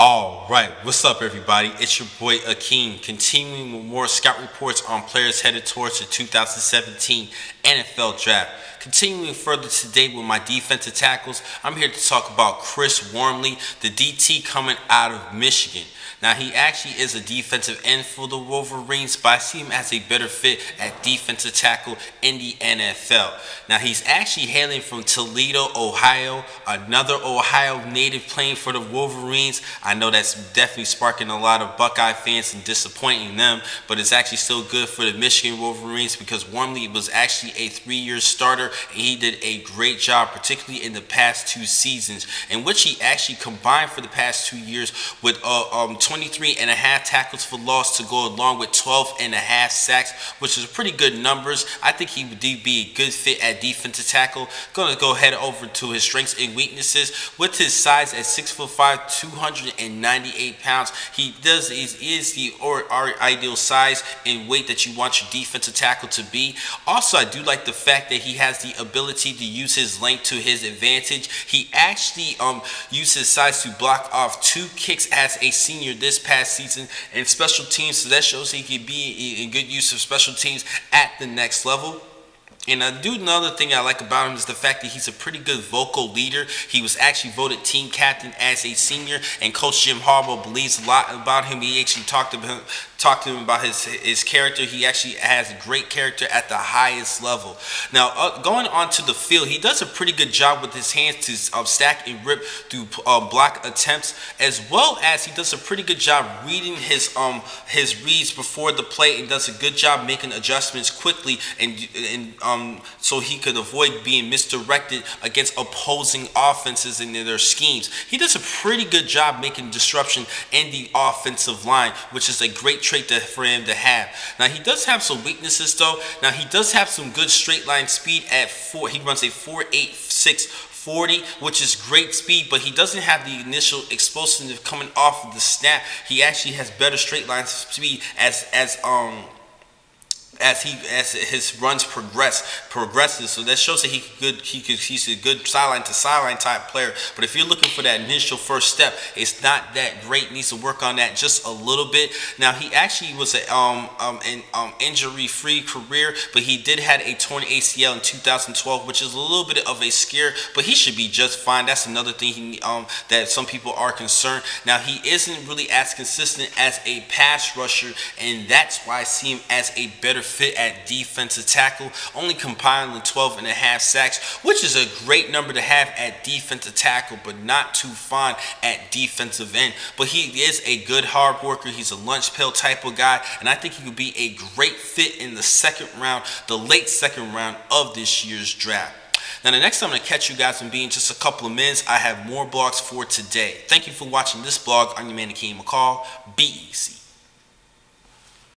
All right, what's up, everybody? It's your boy Akeem, continuing with more scout reports on players headed towards the 2017 NFL Draft. Continuing further today with my defensive tackles, I'm here to talk about Chris Wormley, the DT coming out of Michigan. Now, he actually is a defensive end for the Wolverines, but I see him as a better fit at defensive tackle in the NFL. Now, he's actually hailing from Toledo, Ohio, another Ohio native playing for the Wolverines. I know that's definitely sparking a lot of Buckeye fans and disappointing them, but it's actually still good for the Michigan Wolverines because Wormley was actually a 3-year starter, and he did a great job, particularly in the past 2 seasons, in which he actually combined for the past 2 years with 23 and a half tackles for loss to go along with 12 and a half sacks, which is pretty good numbers. I think he would be a good fit at defensive tackle. Going to go head over to his strengths and weaknesses. With his size at 6'5", 298 pounds, he is the ideal size and weight that you want your defensive tackle to be. Also, I do like the fact that he has the ability to use his length to his advantage. He actually used his size to block off 2 kicks as a senior this past season in special teams, so that shows he can be in good use of special teams at the next level. And another thing I like about him is the fact that he's a pretty good vocal leader. He was actually voted team captain as a senior, and Coach Jim Harbaugh believes a lot about him. He actually talked to him about his character. He actually has great character at the highest level. Now, going on to the field, he does a pretty good job with his hands to stack and rip through block attempts, as well as he does a pretty good job reading his reads before the play, and does a good job making adjustments quickly and so he could avoid being misdirected against opposing offenses and their schemes. He does a pretty good job making disruption in the offensive line, which is a great trait for him to have. Now, he does have some weaknesses, though. Now, he does have some good straight line speed at 4. He runs a 4.86 40, which is great speed, but he doesn't have the initial explosiveness coming off of the snap. He actually has better straight line speed as his runs progresses, so that shows that he's a good sideline to sideline type player. But if you're looking for that initial first step, it's not that great. Needs to work on that just a little bit. Now, he actually was an injury-free career, but he did had a torn ACL in 2012, which is a little bit of a scare. But he should be just fine. That's another thing that some people are concerned. Now, he isn't really as consistent as a pass rusher, and that's why I see him as a better fit at defensive tackle, only compiling 12 and a half sacks, which is a great number to have at defensive tackle, but not too fine at defensive end. But he is a good hard worker. He's a lunch pail type of guy, and I think he would be a great fit in the second round, the late second round of this year's draft. Now, the next time I'm going to catch you guys in being just a couple of minutes, I have more blogs for today. Thank you for watching this blog. I'm your man, Akeem McCall. Be easy.